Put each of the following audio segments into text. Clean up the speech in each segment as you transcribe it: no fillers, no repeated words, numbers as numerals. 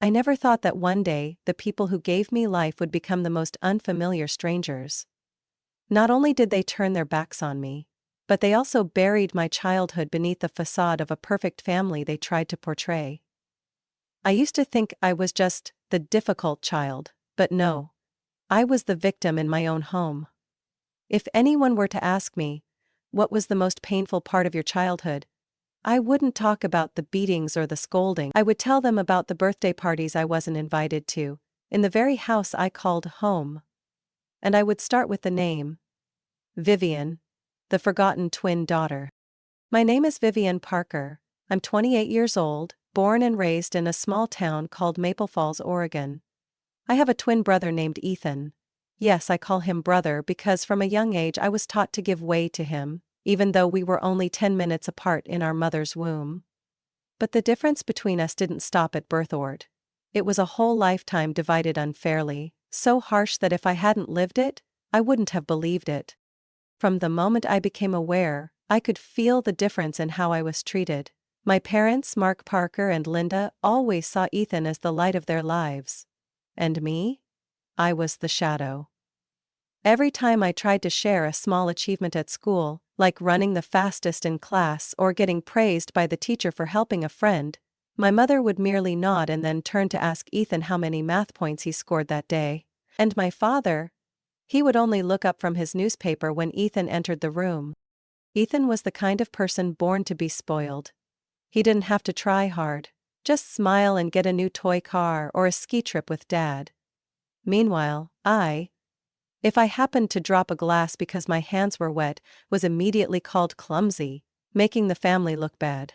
I never thought that one day, the people who gave me life would become the most unfamiliar strangers. Not only did they turn their backs on me, but they also buried my childhood beneath the facade of a perfect family they tried to portray. I used to think I was just the difficult child, but no. I was the victim in my own home. If anyone were to ask me, what was the most painful part of your childhood? I wouldn't talk about the beatings or the scolding. I would tell them about the birthday parties I wasn't invited to, in the very house I called home. And I would start with the name. Vivian, the forgotten twin daughter. My name is Vivian Parker. I'm 28 years old, born and raised in a small town called Maple Falls, Oregon. I have a twin brother named Ethan. Yes, I call him brother because from a young age I was taught to give way to him, even though we were only 10 minutes apart in our mother's womb. But the difference between us didn't stop at birth order. It was a whole lifetime divided unfairly, so harsh that if I hadn't lived it, I wouldn't have believed it. From the moment I became aware, I could feel the difference in how I was treated. My parents, Mark Parker and Linda, always saw Ethan as the light of their lives. And me? I was the shadow. Every time I tried to share a small achievement at school, like running the fastest in class or getting praised by the teacher for helping a friend, my mother would merely nod and then turn to ask Ethan how many math points he scored that day. And my father? He would only look up from his newspaper when Ethan entered the room. Ethan was the kind of person born to be spoiled. He didn't have to try hard, just smile and get a new toy car or a ski trip with Dad. Meanwhile, if I happened to drop a glass because my hands were wet, was immediately called clumsy, making the family look bad.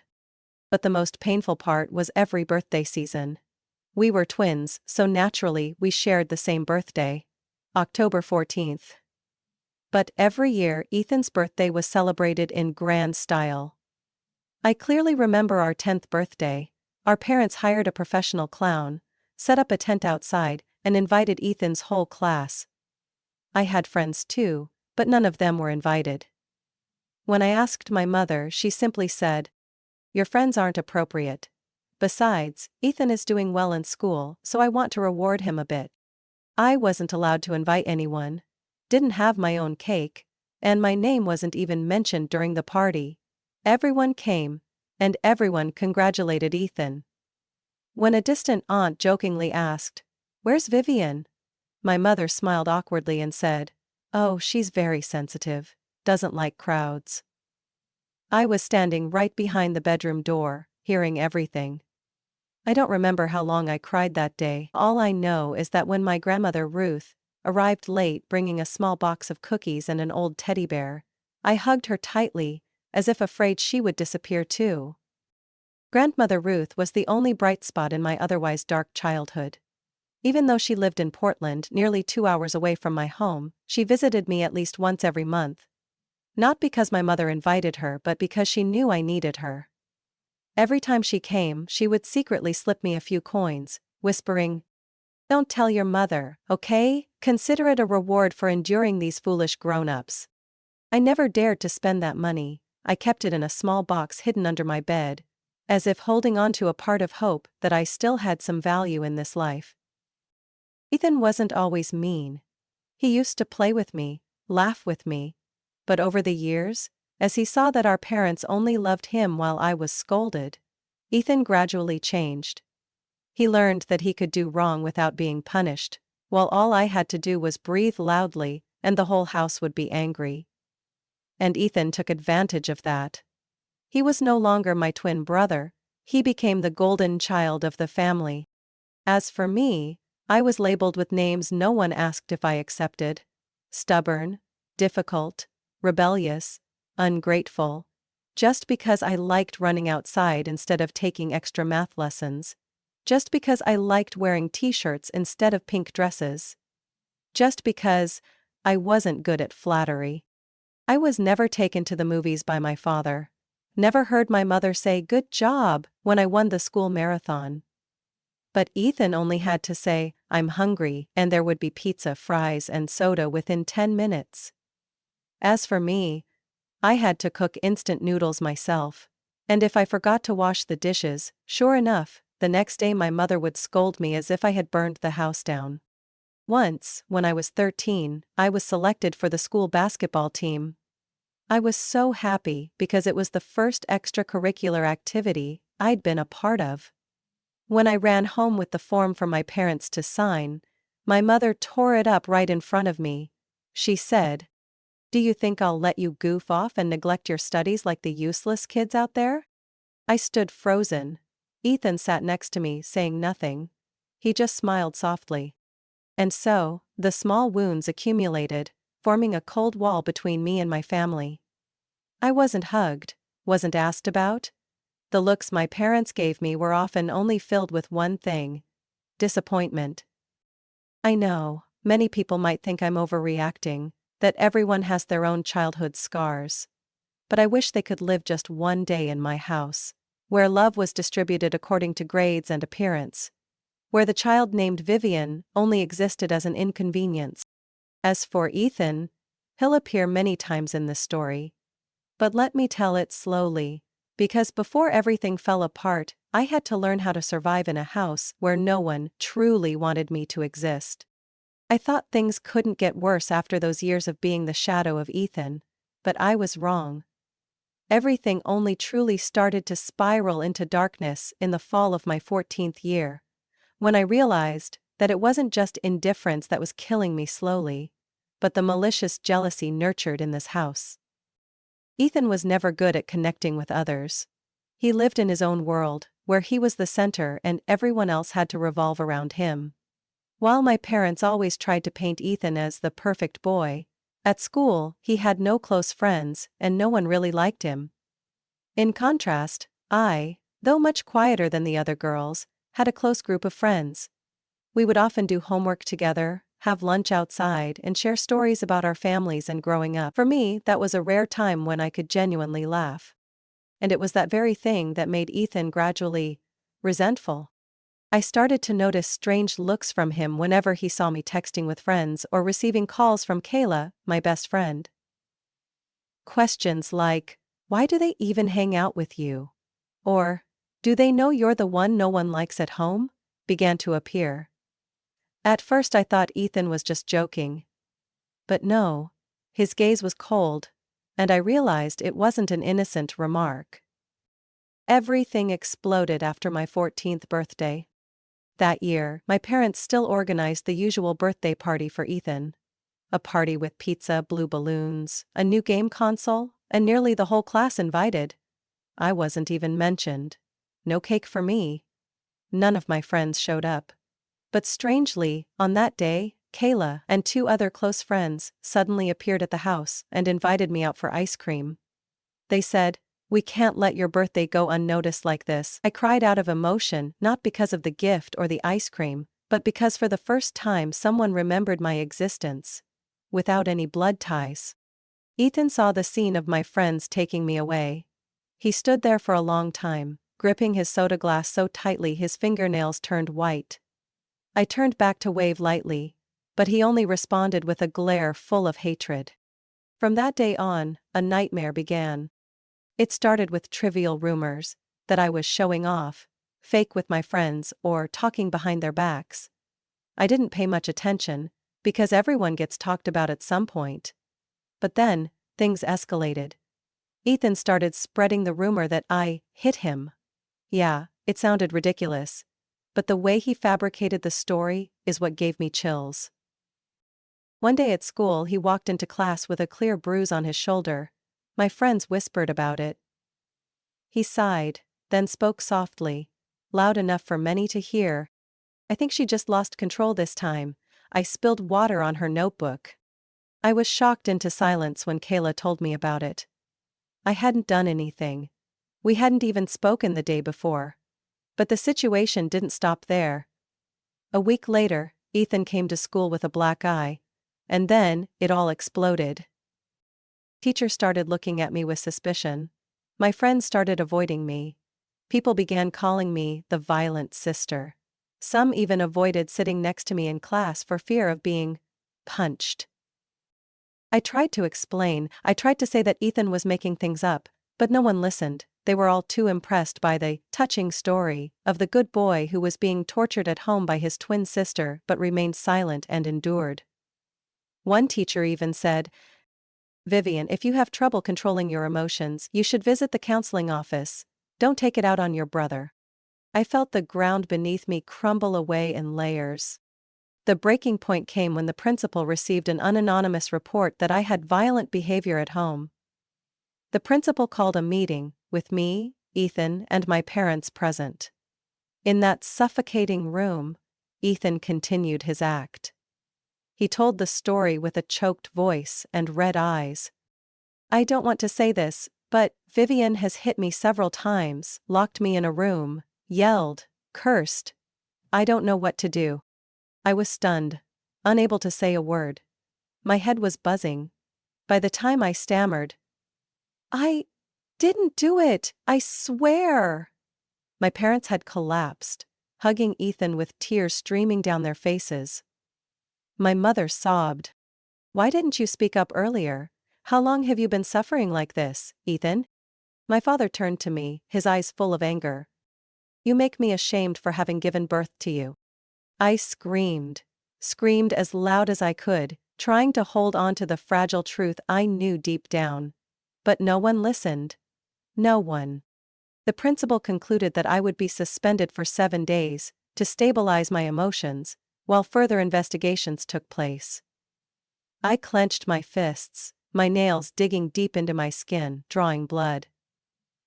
But the most painful part was every birthday season. We were twins, so naturally we shared the same birthday, October 14th. But every year Ethan's birthday was celebrated in grand style. I clearly remember our 10th birthday. Our parents hired a professional clown, set up a tent outside, and invited Ethan's whole class. I had friends too, but none of them were invited. When I asked my mother, she simply said, "Your friends aren't appropriate. Besides, Ethan is doing well in school, so I want to reward him a bit." I wasn't allowed to invite anyone, didn't have my own cake, and my name wasn't even mentioned during the party. Everyone came, and everyone congratulated Ethan. When a distant aunt jokingly asked, "Where's Vivian?" my mother smiled awkwardly and said, "Oh, she's very sensitive, doesn't like crowds." I was standing right behind the bedroom door, hearing everything. I don't remember how long I cried that day. All I know is that when my grandmother Ruth arrived late bringing a small box of cookies and an old teddy bear, I hugged her tightly, as if afraid she would disappear too. Grandmother Ruth was the only bright spot in my otherwise dark childhood. Even though she lived in Portland, nearly 2 hours away from my home, she visited me at least once every month. Not because my mother invited her, but because she knew I needed her. Every time she came, she would secretly slip me a few coins, whispering, "Don't tell your mother, okay? Consider it a reward for enduring these foolish grown-ups." I never dared to spend that money. I kept it in a small box hidden under my bed, as if holding on to a part of hope that I still had some value in this life. Ethan wasn't always mean. He used to play with me, laugh with me. But over the years, as he saw that our parents only loved him while I was scolded, Ethan gradually changed. He learned that he could do wrong without being punished, while all I had to do was breathe loudly, and the whole house would be angry. And Ethan took advantage of that. He was no longer my twin brother, he became the golden child of the family. As for me, I was labeled with names no one asked if I accepted: stubborn, difficult, rebellious, ungrateful. Just because I liked running outside instead of taking extra math lessons. Just because I liked wearing t-shirts instead of pink dresses. Just because I wasn't good at flattery. I was never taken to the movies by my father. Never heard my mother say "good job" when I won the school marathon. But Ethan only had to say, "I'm hungry," and there would be pizza, fries, and soda within 10 minutes. As for me, I had to cook instant noodles myself. And if I forgot to wash the dishes, sure enough, the next day my mother would scold me as if I had burned the house down. Once, when I was 13, I was selected for the school basketball team. I was so happy because it was the first extracurricular activity I'd been a part of. When I ran home with the form for my parents to sign, my mother tore it up right in front of me. She said, "Do you think I'll let you goof off and neglect your studies like the useless kids out there?" I stood frozen. Ethan sat next to me, saying nothing. He just smiled softly. And so, the small wounds accumulated, forming a cold wall between me and my family. I wasn't hugged, wasn't asked about. The looks my parents gave me were often only filled with one thing: disappointment. I know, many people might think I'm overreacting, that everyone has their own childhood scars. But I wish they could live just one day in my house, where love was distributed according to grades and appearance, where the child named Vivian only existed as an inconvenience. As for Ethan, he'll appear many times in this story. But let me tell it slowly, because before everything fell apart, I had to learn how to survive in a house where no one truly wanted me to exist. I thought things couldn't get worse after those years of being the shadow of Ethan, but I was wrong. Everything only truly started to spiral into darkness in the fall of my 14th year, when I realized that it wasn't just indifference that was killing me slowly, but the malicious jealousy nurtured in this house. Ethan was never good at connecting with others. He lived in his own world, where he was the center and everyone else had to revolve around him. While my parents always tried to paint Ethan as the perfect boy, at school he had no close friends and no one really liked him. In contrast, I, though much quieter than the other girls, had a close group of friends. We would often do homework together, have lunch outside, and share stories about our families and growing up. For me, that was a rare time when I could genuinely laugh. And it was that very thing that made Ethan gradually resentful. I started to notice strange looks from him whenever he saw me texting with friends or receiving calls from Kayla, my best friend. Questions like, "Why do they even hang out with you?" Or, "Do they know you're the one no one likes at home?" began to appear. At first I thought Ethan was just joking. But no, his gaze was cold, and I realized it wasn't an innocent remark. Everything exploded after my 14th birthday. That year, my parents still organized the usual birthday party for Ethan. A party with pizza, blue balloons, a new game console, and nearly the whole class invited. I wasn't even mentioned. No cake for me. None of my friends showed up. But strangely, on that day, Kayla and 2 other close friends suddenly appeared at the house and invited me out for ice cream. They said, "We can't let your birthday go unnoticed like this." I cried out of emotion, not because of the gift or the ice cream, but because for the first time someone remembered my existence, without any blood ties. Ethan saw the scene of my friends taking me away. He stood there for a long time, gripping his soda glass so tightly his fingernails turned white. I turned back to wave lightly, but he only responded with a glare full of hatred. From that day on, a nightmare began. It started with trivial rumors that I was showing off, fake with my friends, or talking behind their backs. I didn't pay much attention, because everyone gets talked about at some point. But then, things escalated. Ethan started spreading the rumor that I hit him. Yeah, it sounded ridiculous, but the way he fabricated the story is what gave me chills. One day at school he walked into class with a clear bruise on his shoulder. My friends whispered about it. He sighed, then spoke softly, loud enough for many to hear. "I think she just lost control this time. I spilled water on her notebook." I was shocked into silence when Kayla told me about it. I hadn't done anything. We hadn't even spoken the day before. But the situation didn't stop there. A week later, Ethan came to school with a black eye. And then, it all exploded. Teachers started looking at me with suspicion. My friends started avoiding me. People began calling me the violent sister. Some even avoided sitting next to me in class for fear of being punched. I tried to explain, I tried to say that Ethan was making things up, but no one listened. they were all too impressed by the touching story of the good boy who was being tortured at home by his twin sister but remained silent and endured. One teacher even said, "Vivian, if you have trouble controlling your emotions, you should visit the counseling office. Don't take it out on your brother." I felt the ground beneath me crumble away in layers. The breaking point came when the principal received an anonymous report that I had violent behavior at home. The principal called a meeting, with me, Ethan, and my parents present. In that suffocating room, Ethan continued his act. He told the story with a choked voice and red eyes. "I don't want to say this, but Vivian has hit me several times, locked me in a room, yelled, cursed. I don't know what to do." I was stunned, unable to say a word. My head was buzzing. By the time I stammered, "I didn't do it, I swear." My parents had collapsed, hugging Ethan with tears streaming down their faces. My mother sobbed. "Why didn't you speak up earlier? How long have you been suffering like this, Ethan?" My father turned to me, his eyes full of anger. "You make me ashamed for having given birth to you." I screamed as loud as I could, trying to hold on to the fragile truth I knew deep down. But no one listened. No one. The principal concluded that I would be suspended for 7 days, to stabilize my emotions, while further investigations took place. I clenched my fists, my nails digging deep into my skin, drawing blood.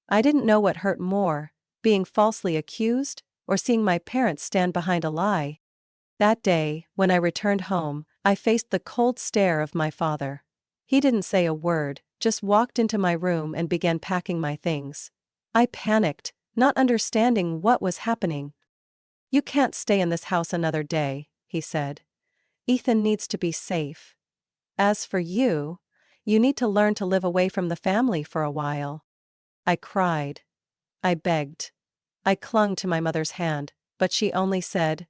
I didn't know what hurt more, being falsely accused, or seeing my parents stand behind a lie. That day, when I returned home, I faced the cold stare of my father. He didn't say a word, just walked into my room and began packing my things. I panicked, not understanding what was happening. "You can't stay in this house another day," he said. "Ethan needs to be safe. As for you, you need to learn to live away from the family for a while." I cried. I begged. I clung to my mother's hand, but she only said,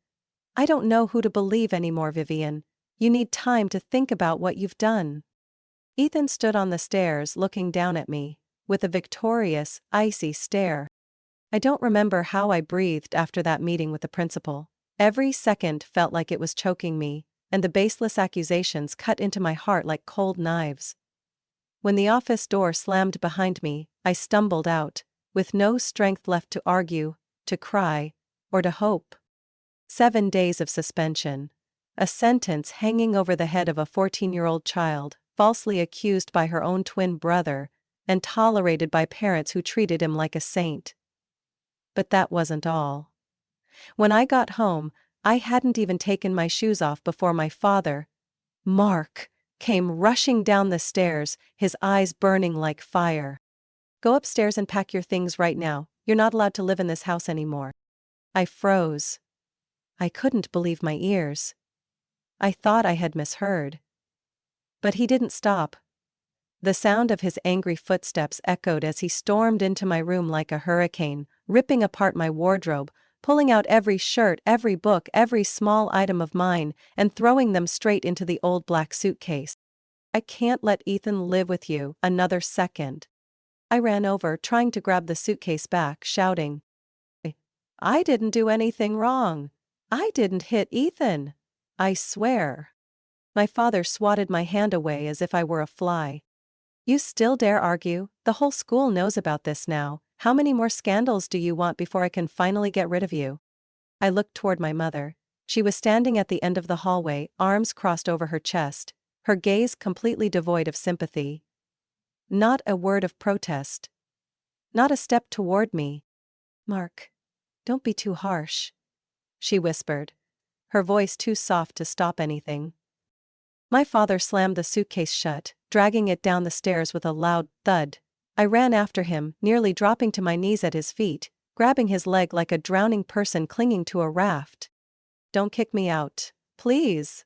"I don't know who to believe anymore, Vivian. You need time to think about what you've done." Ethan stood on the stairs looking down at me, with a victorious, icy stare. I don't remember how I breathed after that meeting with the principal. Every second felt like it was choking me, and the baseless accusations cut into my heart like cold knives. When the office door slammed behind me, I stumbled out, with no strength left to argue, to cry, or to hope. 7 days of suspension. A sentence hanging over the head of a 14-year-old child, falsely accused by her own twin brother, and tolerated by parents who treated him like a saint. But that wasn't all. When I got home, I hadn't even taken my shoes off before my father, Mark, came rushing down the stairs, his eyes burning like fire. "Go upstairs and pack your things right now. You're not allowed to live in this house anymore." I froze. I couldn't believe my ears. I thought I had misheard. But he didn't stop. The sound of his angry footsteps echoed as he stormed into my room like a hurricane, ripping apart my wardrobe, pulling out every shirt, every book, every small item of mine, and throwing them straight into the old black suitcase. "I can't let Ethan live with you another second." I ran over, trying to grab the suitcase back, shouting, "I didn't do anything wrong. I didn't hit Ethan. I swear." My father swatted my hand away as if I were a fly. "You still dare argue? The whole school knows about this now. How many more scandals do you want before I can finally get rid of you?" I looked toward my mother. She was standing at the end of the hallway, arms crossed over her chest, her gaze completely devoid of sympathy. Not a word of protest. Not a step toward me. "Mark, don't be too harsh," she whispered, her voice too soft to stop anything. My father slammed the suitcase shut, dragging it down the stairs with a loud thud. I ran after him, nearly dropping to my knees at his feet, grabbing his leg like a drowning person clinging to a raft. "Don't kick me out, please."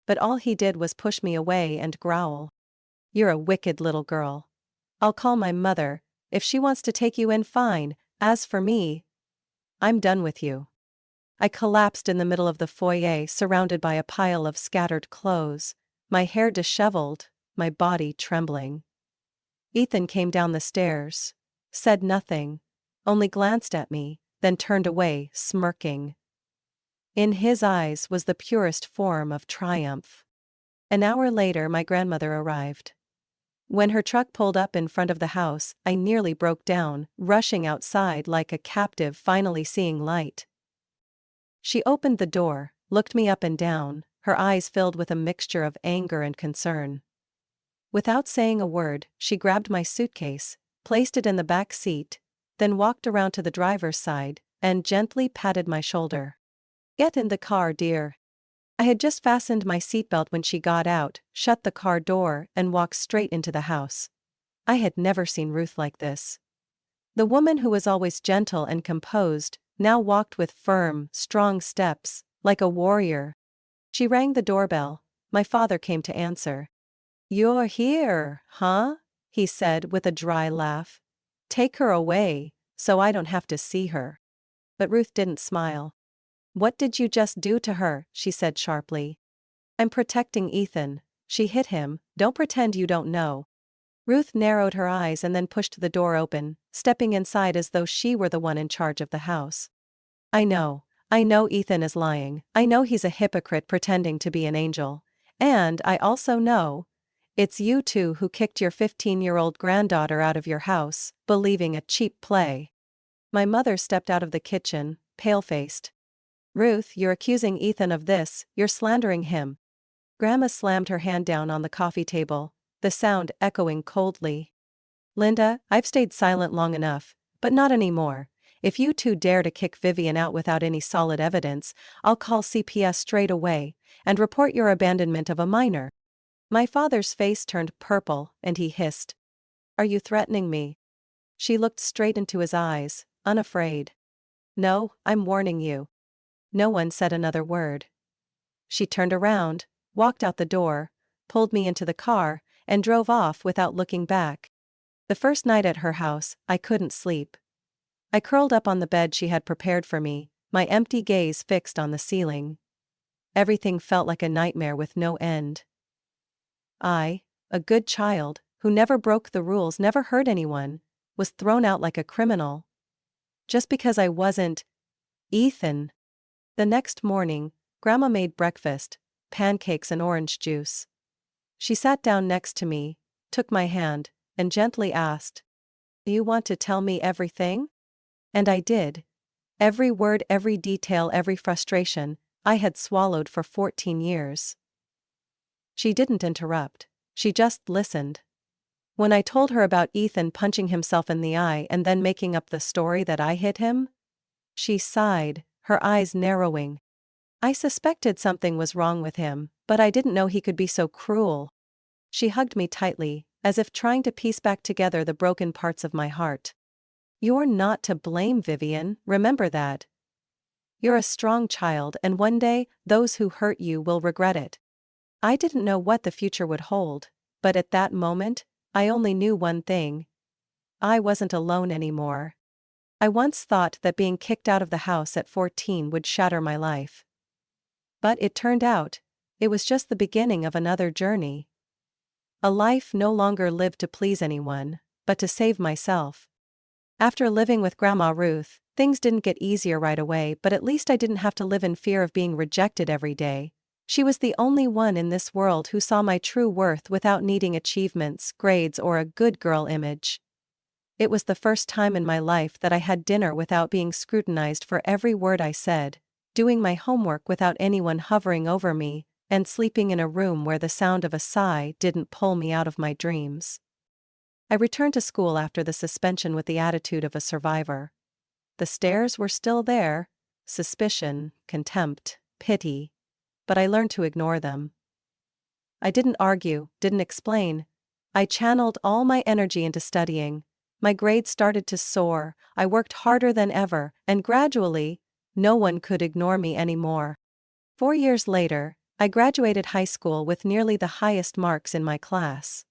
But all he did was push me away and growl, "You're a wicked little girl. I'll call my mother. If she wants to take you in, fine. As for me, I'm done with you." I collapsed in the middle of the foyer, surrounded by a pile of scattered clothes, my hair disheveled, my body trembling. Ethan came down the stairs, said nothing, only glanced at me, then turned away, smirking. In his eyes was the purest form of triumph. An hour later, my grandmother arrived. When her truck pulled up in front of the house, I nearly broke down, rushing outside like a captive finally seeing light. She opened the door, looked me up and down, her eyes filled with a mixture of anger and concern. Without saying a word, she grabbed my suitcase, placed it in the back seat, then walked around to the driver's side, and gently patted my shoulder. "Get in the car, dear." I had just fastened my seatbelt when she got out, shut the car door, and walked straight into the house. I had never seen Ruth like this. The woman who was always gentle and composed, now walked with firm, strong steps, like a warrior. She rang the doorbell. My father came to answer. "You're here, huh?" he said with a dry laugh. "Take her away, so I don't have to see her." But Ruth didn't smile. "What did you just do to her?" she said sharply. "I'm protecting Ethan. She hit him, don't pretend you don't know." Ruth narrowed her eyes and then pushed the door open, stepping inside as though she were the one in charge of the house. I know Ethan is lying. I know he's a hypocrite pretending to be an angel. And I also know it's you two who kicked your 15-year-old granddaughter out of your house, believing a cheap play." My mother stepped out of the kitchen, pale-faced. "Ruth, you're accusing Ethan of this, you're slandering him." Grandma slammed her hand down on the coffee table, the sound echoing coldly. "Linda, I've stayed silent long enough, but not anymore. If you two dare to kick Vivian out without any solid evidence, I'll call CPS straight away and report your abandonment of a minor." My father's face turned purple, and he hissed. "Are you threatening me?" She looked straight into his eyes, unafraid. "No, I'm warning you." No one said another word. She turned around, walked out the door, pulled me into the car, and drove off without looking back. The first night at her house, I couldn't sleep. I curled up on the bed she had prepared for me, my empty gaze fixed on the ceiling. Everything felt like a nightmare with no end. I, a good child, who never broke the rules, never hurt anyone, was thrown out like a criminal. Just because I wasn't Ethan. The next morning, Grandma made breakfast, pancakes and orange juice. She sat down next to me, took my hand, and gently asked, "You want to tell me everything?" And I did. Every word, every detail, every frustration I had swallowed for 14 years. She didn't interrupt. She just listened. When I told her about Ethan punching himself in the eye and then making up the story that I hit him, she sighed, her eyes narrowing. I suspected something was wrong with him, but I didn't know he could be so cruel. She hugged me tightly, as if trying to piece back together the broken parts of my heart. "You're not to blame, Vivian, remember that. You're a strong child, and one day, those who hurt you will regret it." I didn't know what the future would hold, but at that moment, I only knew one thing. I wasn't alone anymore. I once thought that being kicked out of the house at 14 would shatter my life. But it turned out, it was just the beginning of another journey. A life no longer lived to please anyone, but to save myself. After living with Grandma Ruth, things didn't get easier right away, but at least I didn't have to live in fear of being rejected every day. She was the only one in this world who saw my true worth without needing achievements, grades, or a good girl image. It was the first time in my life that I had dinner without being scrutinized for every word I said, doing my homework without anyone hovering over me, and sleeping in a room where the sound of a sigh didn't pull me out of my dreams. I returned to school after the suspension with the attitude of a survivor. The stares were still there, suspicion, contempt, pity, but I learned to ignore them. I didn't argue, didn't explain. I channeled all my energy into studying. My grades started to soar, I worked harder than ever, and gradually, no one could ignore me anymore. 4 years later, I graduated high school with nearly the highest marks in my class.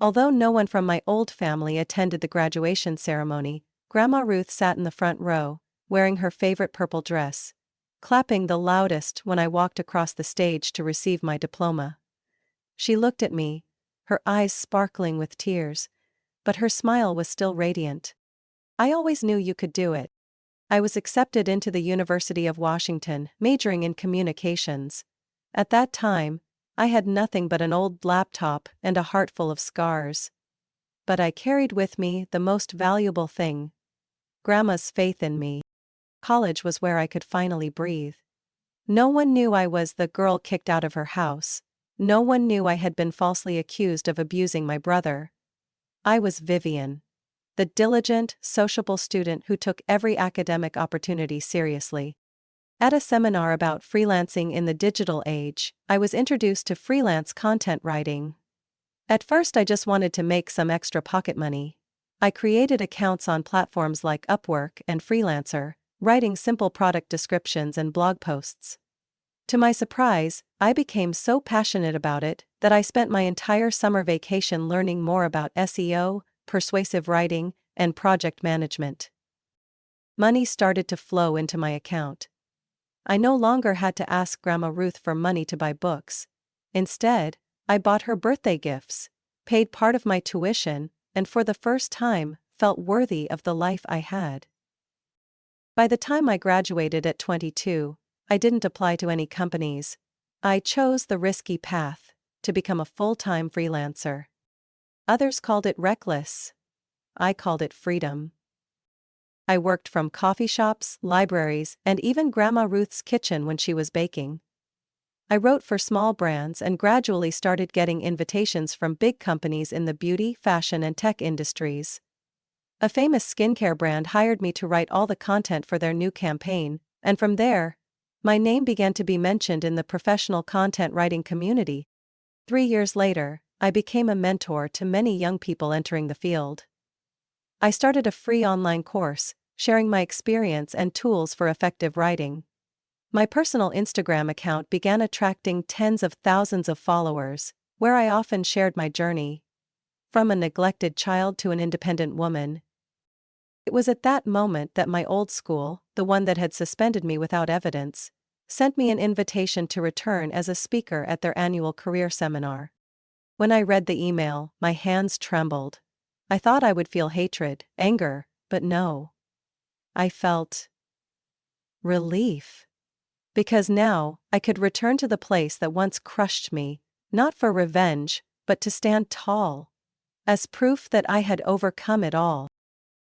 Although no one from my old family attended the graduation ceremony, Grandma Ruth sat in the front row, wearing her favorite purple dress, clapping the loudest when I walked across the stage to receive my diploma. She looked at me, her eyes sparkling with tears. but her smile was still radiant. "I always knew you could do it." I was accepted into the University of Washington, majoring in communications. At that time, I had nothing but an old laptop and a heart full of scars. But I carried with me the most valuable thing: Grandma's faith in me. College was where I could finally breathe. No one knew I was the girl kicked out of her house. No one knew I had been falsely accused of abusing my brother. I was Vivian, the diligent, sociable student who took every academic opportunity seriously. At a seminar about freelancing in the digital age, I was introduced to freelance content writing. At first, I just wanted to make some extra pocket money. I created accounts on platforms like Upwork and Freelancer, writing simple product descriptions and blog posts. To my surprise, I became so passionate about it that I spent my entire summer vacation learning more about SEO, persuasive writing, and project management. Money started to flow into my account. I no longer had to ask Grandma Ruth for money to buy books. Instead, I bought her birthday gifts, paid part of my tuition, and for the first time, felt worthy of the life I had. By the time I graduated at 22, I didn't apply to any companies. I chose the risky path to become a full-time freelancer. Others called it reckless. I called it freedom. I worked from coffee shops, libraries, and even Grandma Ruth's kitchen when she was baking. I wrote for small brands and gradually started getting invitations from big companies in the beauty, fashion, and tech industries. A famous skincare brand hired me to write all the content for their new campaign, and from there, my name began to be mentioned in the professional content writing community. 3 years later, I became a mentor to many young people entering the field. I started a free online course, sharing my experience and tools for effective writing. My personal Instagram account began attracting tens of thousands of followers, where I often shared my journey. From a neglected child to an independent woman. It was at that moment that my old school, the one that had suspended me without evidence, sent me an invitation to return as a speaker at their annual career seminar. When I read the email, my hands trembled. I thought I would feel hatred, anger, but no. I felt relief. Because now, I could return to the place that once crushed me, not for revenge, but to stand tall. As proof that I had overcome it all.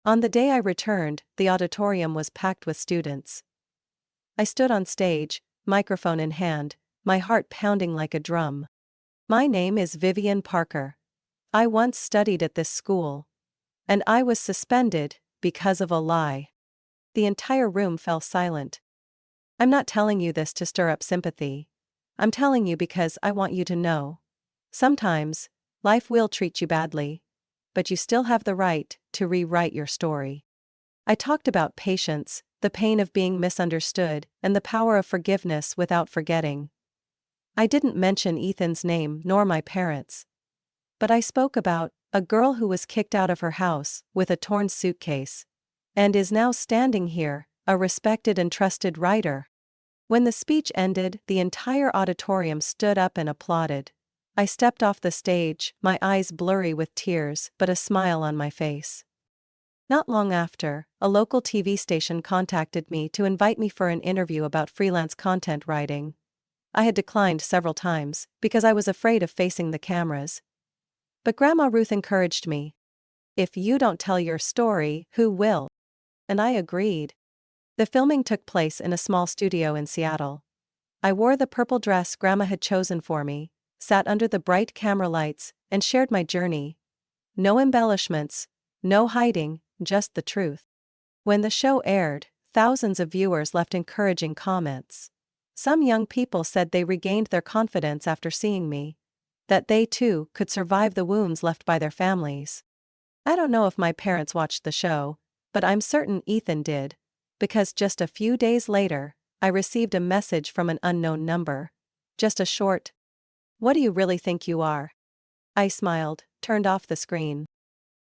On the day I returned, the auditorium was packed with students. I stood on stage, microphone in hand, my heart pounding like a drum. "My name is Vivian Parker. I once studied at this school. And I was suspended because of a lie." The entire room fell silent. I'm not telling you this to stir up sympathy. I'm telling you because I want you to know. Sometimes, life will treat you badly. But you still have the right to rewrite your story. I talked about patience, the pain of being misunderstood, and the power of forgiveness without forgetting. I didn't mention Ethan's name nor my parents. But I spoke about a girl who was kicked out of her house with a torn suitcase. And is now standing here, a respected and trusted writer. When the speech ended, the entire auditorium stood up and applauded. I stepped off the stage, my eyes blurry with tears, but a smile on my face. Not long after, a local TV station contacted me to invite me for an interview about freelance content writing. I had declined several times, because I was afraid of facing the cameras. But Grandma Ruth encouraged me. "If you don't tell your story, who will?" And I agreed. The filming took place in a small studio in Seattle. I wore the purple dress Grandma had chosen for me, sat under the bright camera lights, and shared my journey. No embellishments, no hiding, just the truth. When the show aired, thousands of viewers left encouraging comments. Some young people said they regained their confidence after seeing me. That they too could survive the wounds left by their families. I don't know if my parents watched the show, but I'm certain Ethan did. Because just a few days later, I received a message from an unknown number. Just a short, "What do you really think you are?" I smiled, turned off the screen.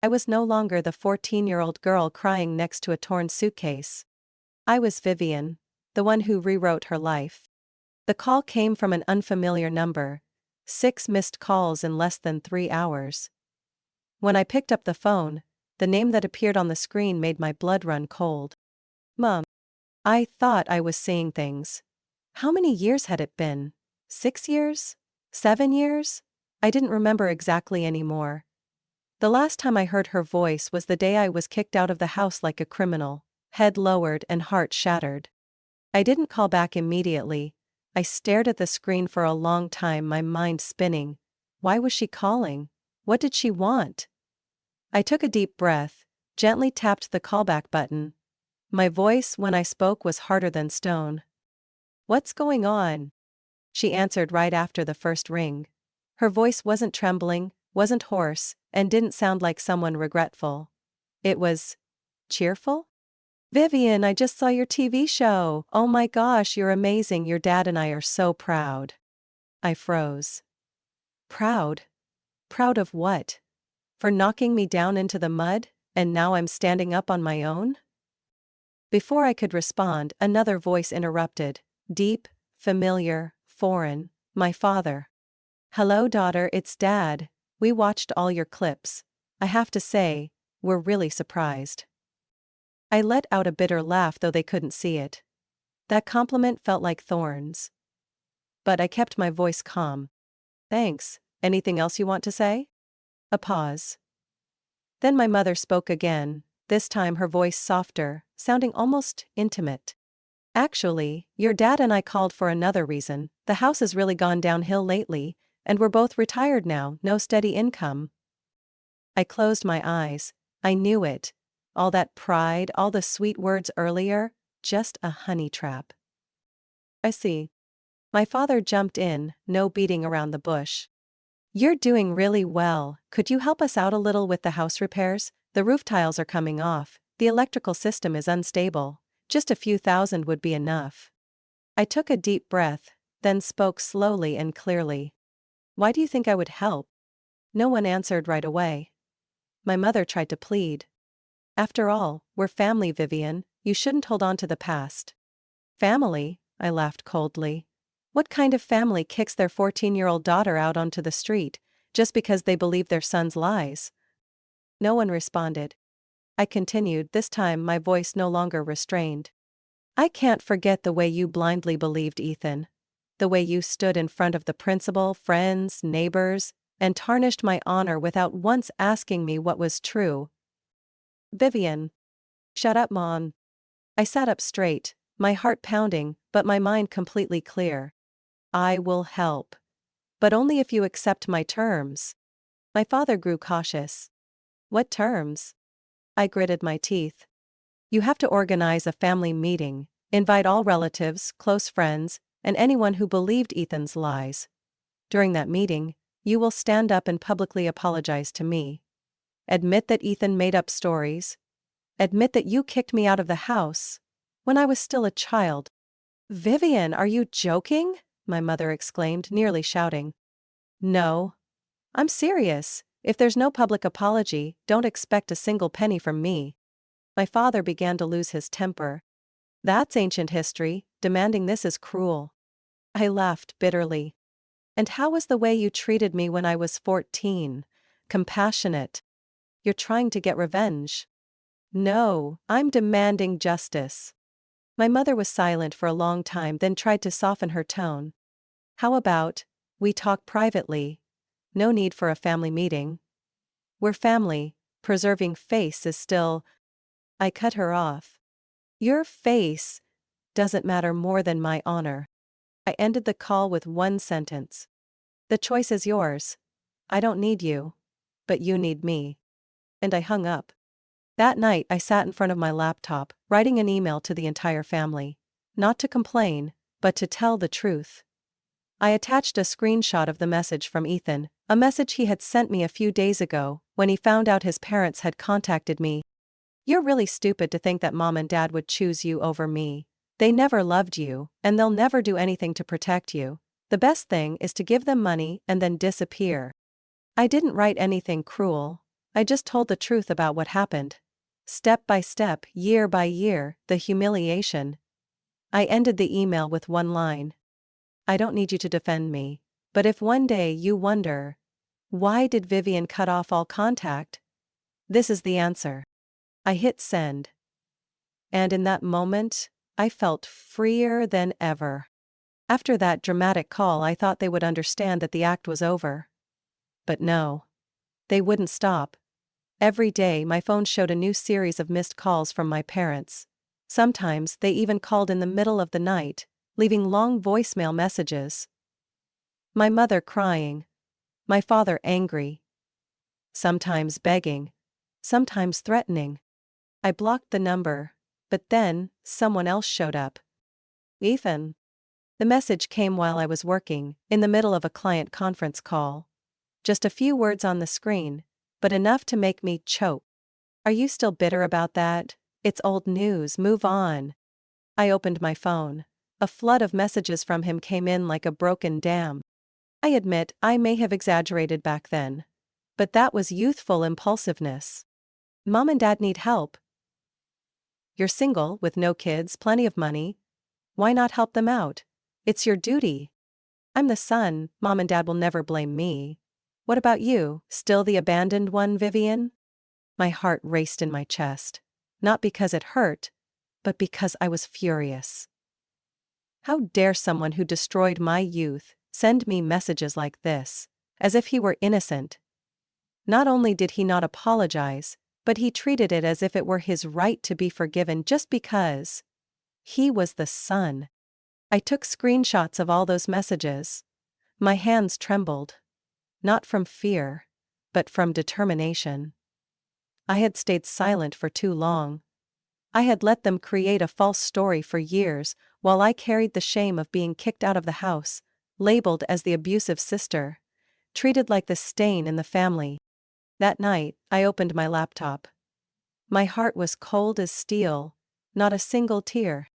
I was no longer the 14-year-old girl crying next to a torn suitcase. I was Vivian, the one who rewrote her life. The call came from an unfamiliar number. 6 missed calls in less than 3 hours. When I picked up the phone, the name that appeared on the screen made my blood run cold. Mom. I thought I was seeing things. How many years had it been? 6 years? 7 years? I didn't remember exactly anymore. The last time I heard her voice was the day I was kicked out of the house like a criminal, head lowered and heart shattered. I didn't call back immediately. I stared at the screen for a long time, my mind spinning. Why was she calling? What did she want? I took a deep breath, gently tapped the callback button. My voice when I spoke was harder than stone. "What's going on?" She answered right after the first ring. Her voice wasn't trembling, wasn't hoarse, and didn't sound like someone regretful. It was cheerful. "Vivian, I just saw your TV show. Oh my gosh, you're amazing. Your dad and I are so proud." I froze. Proud? Proud of what? For knocking me down into the mud, and now I'm standing up on my own? Before I could respond, another voice interrupted. Deep, familiar, foreign. My father. "Hello, daughter, it's Dad. We watched all your clips. I have to say, we're really surprised." I let out a bitter laugh, though they couldn't see it. That compliment felt like thorns. But I kept my voice calm. "Thanks. Anything else you want to say?" A pause. Then my mother spoke again, this time her voice softer, sounding almost intimate. "Actually, your dad and I called for another reason. The house has really gone downhill lately, and we're both retired now, no steady income." I closed my eyes. I knew it. All that pride, all the sweet words earlier, just a honey trap. "I see." My father jumped in, no beating around the bush. "You're doing really well. Could you help us out a little with the house repairs? The roof tiles are coming off. The electrical system is unstable. Just a few thousand would be enough." I took a deep breath, then spoke slowly and clearly. "Why do you think I would help?" No one answered right away. My mother tried to plead. "After all, we're family, Vivian. You shouldn't hold on to the past." "Family?" I laughed coldly. "What kind of family kicks their 14-year-old daughter out onto the street, just because they believe their son's lies?" No one responded. I continued, this time my voice no longer restrained. "I can't forget the way you blindly believed Ethan. The way you stood in front of the principal, friends, neighbors, and tarnished my honor without once asking me what was true." "Vivian." "Shut up, Mom." I sat up straight, my heart pounding, but my mind completely clear. "I will help. But only if you accept my terms." My father grew cautious. "What terms?" I gritted my teeth. "You have to organize a family meeting, invite all relatives, close friends, and anyone who believed Ethan's lies. During that meeting, you will stand up and publicly apologize to me. Admit that Ethan made up stories. Admit that you kicked me out of the house when I was still a child." "Vivian, are you joking?" my mother exclaimed, nearly shouting. "No. I'm serious. If there's no public apology, don't expect a single penny from me." My father began to lose his temper. "That's ancient history. Demanding this is cruel." I laughed bitterly. "And how was the way you treated me when I was 14? Compassionate. You're trying to get revenge." "No, I'm demanding justice." My mother was silent for a long time, then tried to soften her tone. "How about, we talk privately? No need for a family meeting. We're family. Preserving face is still—" I cut her off. "Your face doesn't matter more than my honor." I ended the call with one sentence. "The choice is yours. I don't need you. But you need me." And I hung up. That night I sat in front of my laptop, writing an email to the entire family. Not to complain, but to tell the truth. I attached a screenshot of the message from Ethan, a message he had sent me a few days ago, when he found out his parents had contacted me. "You're really stupid to think that Mom and Dad would choose you over me. They never loved you, and they'll never do anything to protect you. The best thing is to give them money and then disappear." I didn't write anything cruel. I just told the truth about what happened. Step by step, year by year, the humiliation. I ended the email with one line. "I don't need you to defend me. But if one day you wonder, Why did Vivian cut off all contact? This is the answer. I hit send. And in that moment, I felt freer than ever. After that dramatic call, I thought they would understand that the act was over. But no. They wouldn't stop. Every day my phone showed a new series of missed calls from my parents. Sometimes they even called in the middle of the night, leaving long voicemail messages. My mother crying. My father angry. Sometimes begging. Sometimes threatening. I blocked the number, but then someone else showed up. Ethan. The message came while I was working, in the middle of a client conference call. Just a few words on the screen, but enough to make me choke. Are you still bitter about that? It's old news, move on. I opened my phone. A flood of messages from him came in like a broken dam. I admit I may have exaggerated back then. But that was youthful impulsiveness. Mom and Dad need help. You're single, with no kids, plenty of money. Why not help them out? It's your duty. I'm the son, Mom and Dad will never blame me. What about you, still the abandoned one, Vivian? My heart raced in my chest. Not because it hurt, but because I was furious. How dare someone who destroyed my youth send me messages like this, as if he were innocent? Not only did he not apologize, but he treated it as if it were his right to be forgiven just because he was the son. I took screenshots of all those messages. My hands trembled. Not from fear, but from determination. I had stayed silent for too long. I had let them create a false story for years, while I carried the shame of being kicked out of the house, labeled as the abusive sister, treated like the stain in the family. That night, I opened my laptop. My heart was cold as steel, not a single tear.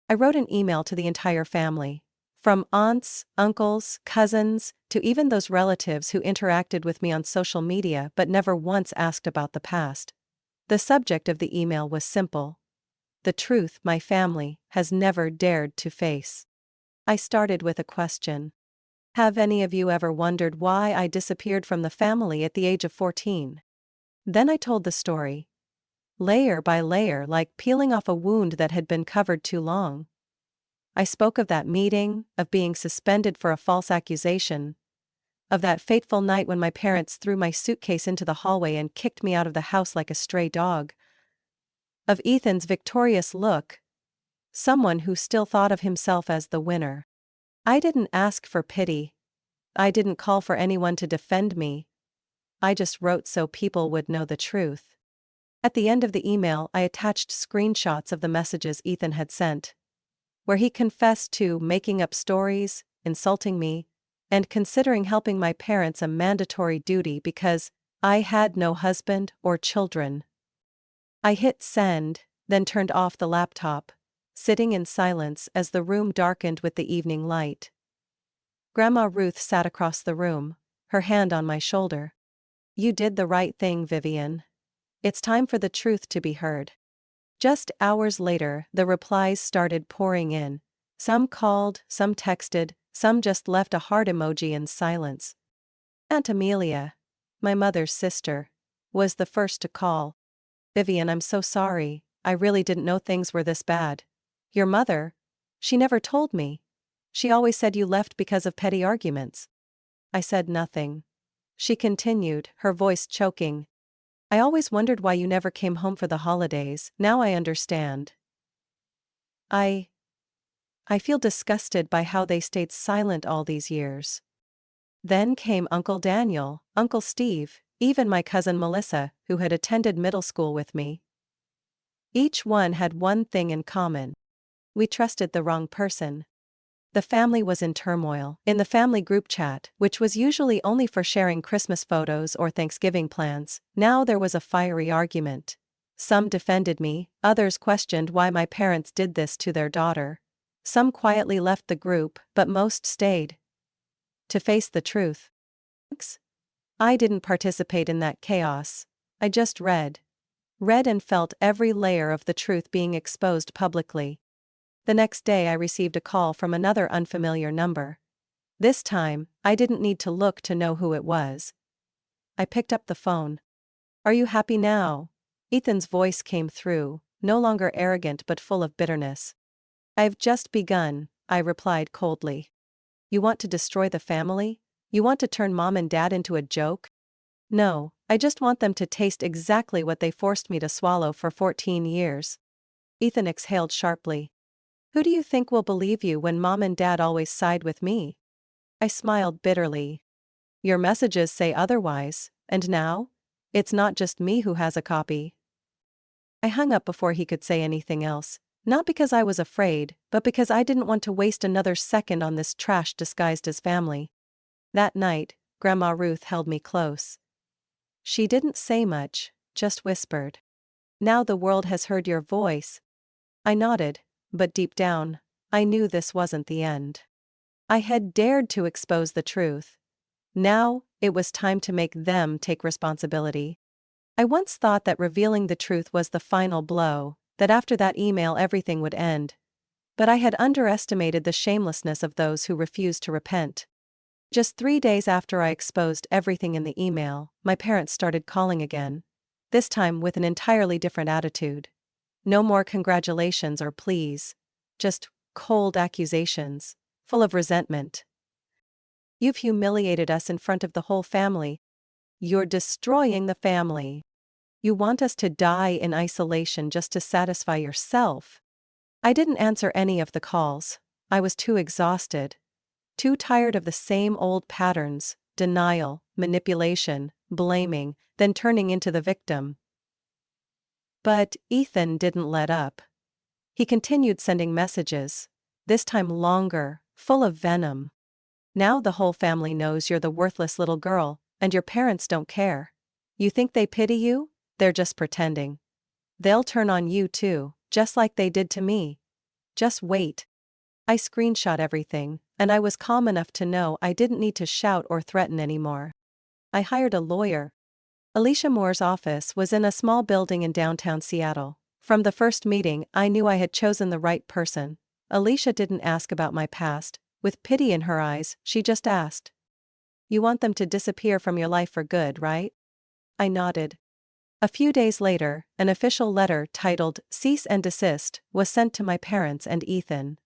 I wrote an email to the entire family. From aunts, uncles, cousins, to even those relatives who interacted with me on social media but never once asked about the past. The subject of the email was simple. The truth my family has never dared to face. I started with a question. Have any of you ever wondered why I disappeared from the family at the age of 14? Then I told the story. Layer by layer, like peeling off a wound that had been covered too long. I spoke of that meeting, of being suspended for a false accusation, of that fateful night when my parents threw my suitcase into the hallway and kicked me out of the house like a stray dog, of Ethan's victorious look, someone who still thought of himself as the winner. I didn't ask for pity. I didn't call for anyone to defend me. I just wrote so people would know the truth. At the end of the email, I attached screenshots of the messages Ethan had sent, where he confessed to making up stories, insulting me, and considering helping my parents a mandatory duty because I had no husband or children. I hit send, then turned off the laptop, sitting in silence as the room darkened with the evening light. Grandma Ruth sat across the room, her hand on my shoulder. You did the right thing, Vivian. It's time for the truth to be heard. Just hours later, the replies started pouring in. Some called, some texted, some just left a heart emoji in silence. Aunt Amelia, my mother's sister, was the first to call. Vivian, I'm so sorry, I really didn't know things were this bad. Your mother? She never told me. She always said you left because of petty arguments. I said nothing. She continued, her voice choking. I always wondered why you never came home for the holidays, now I understand. I feel disgusted by how they stayed silent all these years. Then came Uncle Daniel, Uncle Steve, even my cousin Melissa, who had attended middle school with me. Each one had one thing in common. We trusted the wrong person. The family was in turmoil. In the family group chat, which was usually only for sharing Christmas photos or Thanksgiving plans, now there was a fiery argument. Some defended me, others questioned why my parents did this to their daughter. Some quietly left the group, but most stayed to face the truth. I didn't participate in that chaos. I just read and felt every layer of the truth being exposed publicly. The next day I received a call from another unfamiliar number. This time, I didn't need to look to know who it was. I picked up the phone. "Are you happy now?" Ethan's voice came through, no longer arrogant but full of bitterness. "I've just begun," I replied coldly. "You want to destroy the family? You want to turn mom and dad into a joke?" "No, I just want them to taste exactly what they forced me to swallow for 14 years. Ethan exhaled sharply. "Who do you think will believe you when mom and dad always side with me?" I smiled bitterly. "Your messages say otherwise, and now? It's not just me who has a copy." I hung up before he could say anything else, not because I was afraid, but because I didn't want to waste another second on this trash disguised as family. That night, Grandma Ruth held me close. She didn't say much, just whispered. "Now the world has heard your voice." I nodded, but deep down, I knew this wasn't the end. I had dared to expose the truth. Now, it was time to make them take responsibility. I once thought that revealing the truth was the final blow, that after that email everything would end. But I had underestimated the shamelessness of those who refused to repent. Just 3 days after I exposed everything in the email, my parents started calling again. This time with an entirely different attitude. No more congratulations or pleas. Just cold accusations, full of resentment. "You've humiliated us in front of the whole family. You're destroying the family. You want us to die in isolation just to satisfy yourself." I didn't answer any of the calls. I was too exhausted. Too tired of the same old patterns: denial, manipulation, blaming, then turning into the victim. But Ethan didn't let up. He continued sending messages, this time longer, full of venom. "Now the whole family knows you're the worthless little girl, and your parents don't care. You think they pity you? They're just pretending. They'll turn on you too, just like they did to me. Just wait." I screenshot everything, and I was calm enough to know I didn't need to shout or threaten anymore. I hired a lawyer. Alicia Moore's office was in a small building in downtown Seattle. From the first meeting, I knew I had chosen the right person. Alicia didn't ask about my past. With pity in her eyes, she just asked, "You want them to disappear from your life for good, right?" I nodded. A few days later, an official letter titled "Cease and Desist" was sent to my parents and Ethan.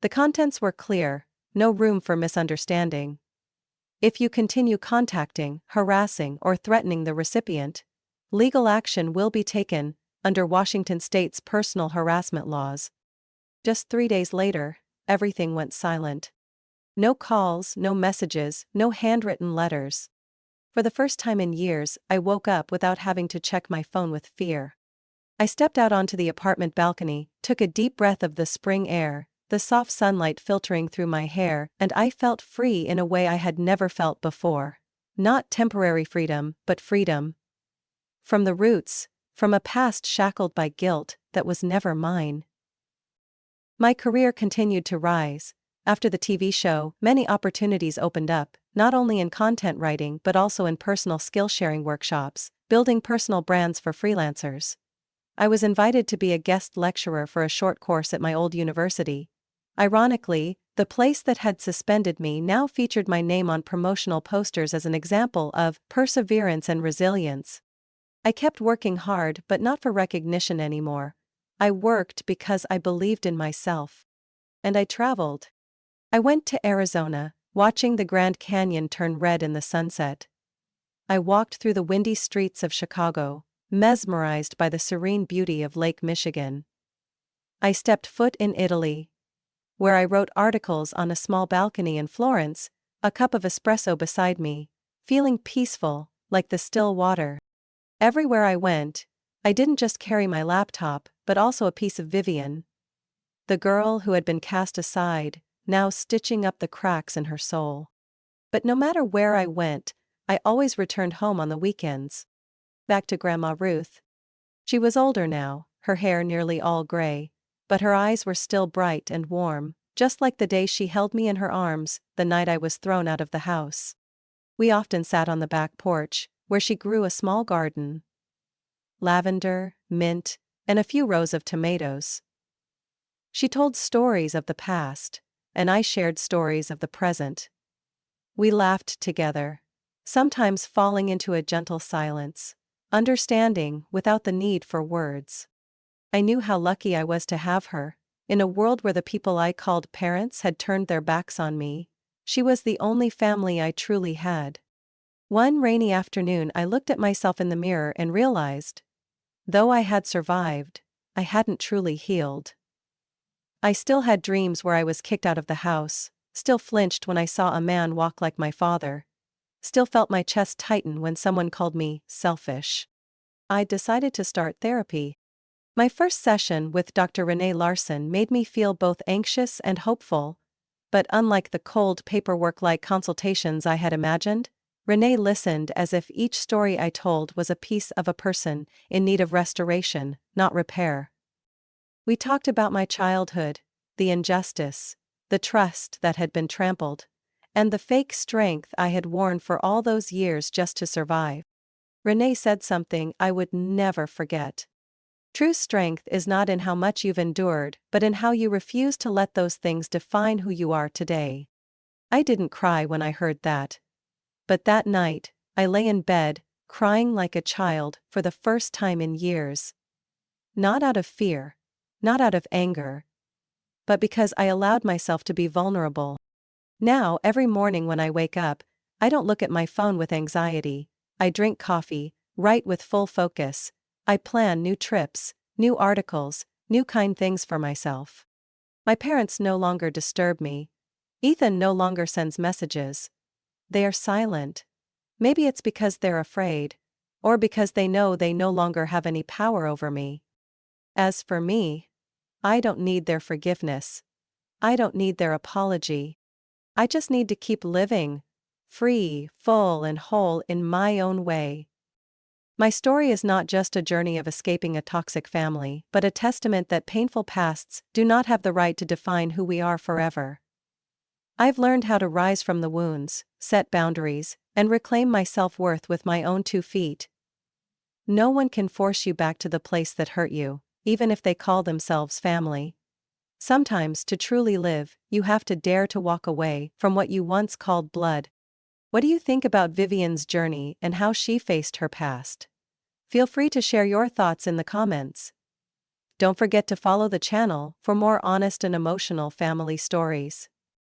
The contents were clear: no room for misunderstanding. If you continue contacting, harassing, or threatening the recipient, legal action will be taken under Washington state's personal harassment laws. Just 3 days later, everything went silent. No calls, no messages, no handwritten letters. For the first time in years, I woke up without having to check my phone with fear. I stepped out onto the apartment balcony, took a deep breath of the spring air, the soft sunlight filtering through my hair, and I felt free in a way I had never felt before. Not temporary freedom, but freedom. From the roots, from a past shackled by guilt that was never mine. My career continued to rise. After the TV show, many opportunities opened up, not only in content writing but also in personal skill-sharing workshops, building personal brands for freelancers. I was invited to be a guest lecturer for a short course at my old university. Ironically, the place that had suspended me now featured my name on promotional posters as an example of perseverance and resilience. I kept working hard, but not for recognition anymore. I worked because I believed in myself. And I traveled. I went to Arizona, watching the Grand Canyon turn red in the sunset. I walked through the windy streets of Chicago, mesmerized by the serene beauty of Lake Michigan. I stepped foot in Italy, where I wrote articles on a small balcony in Florence, a cup of espresso beside me, feeling peaceful, like the still water. Everywhere I went, I didn't just carry my laptop, but also a piece of Vivian. The girl who had been cast aside, now stitching up the cracks in her soul. But no matter where I went, I always returned home on the weekends. Back to Grandma Ruth. She was older now, her hair nearly all gray, but her eyes were still bright and warm, just like the day she held me in her arms, the night I was thrown out of the house. We often sat on the back porch, where she grew a small garden. Lavender, mint, and a few rows of tomatoes. She told stories of the past, and I shared stories of the present. We laughed together. sometimes falling into a gentle silence, understanding without the need for words. I knew how lucky I was to have her. In a world where the people I called parents had turned their backs on me, she was the only family I truly had. One rainy afternoon, I looked at myself in the mirror and realized, though I had survived, I hadn't truly healed. I still had dreams where I was kicked out of the house, still flinched when I saw a man walk like my father, still felt my chest tighten when someone called me selfish. I decided to start therapy. My first session with Dr. Renee Larson made me feel both anxious and hopeful, but unlike the cold paperwork-like consultations I had imagined, Renee listened as if each story I told was a piece of a person in need of restoration, not repair. We talked about my childhood, the injustice, the trust that had been trampled, and the fake strength I had worn for all those years just to survive. Renee said something I would never forget. True strength is not in how much you've endured, but in how you refuse to let those things define who you are today. I didn't cry when I heard that. But that night, I lay in bed, crying like a child for the first time in years. Not out of fear, not out of anger, but because I allowed myself to be vulnerable. Now, every morning when I wake up, I don't look at my phone with anxiety. I drink coffee, write with full focus. I plan new trips, new articles, new kind things for myself. My parents no longer disturb me. Ethan no longer sends messages. They are silent. Maybe it's because they're afraid, or because they know they no longer have any power over me. As for me, I don't need their forgiveness. I don't need their apology. I just need to keep living, free, full, and whole in my own way. My story is not just a journey of escaping a toxic family, but a testament that painful pasts do not have the right to define who we are forever. I've learned how to rise from the wounds, set boundaries, and reclaim my self-worth with my own 2 feet. No one can force you back to the place that hurt you, even if they call themselves family. Sometimes, to truly live, you have to dare to walk away from what you once called blood. What do you think about Vivian's journey and how she faced her past? Feel free to share your thoughts in the comments. Don't forget to follow the channel for more honest and emotional family stories.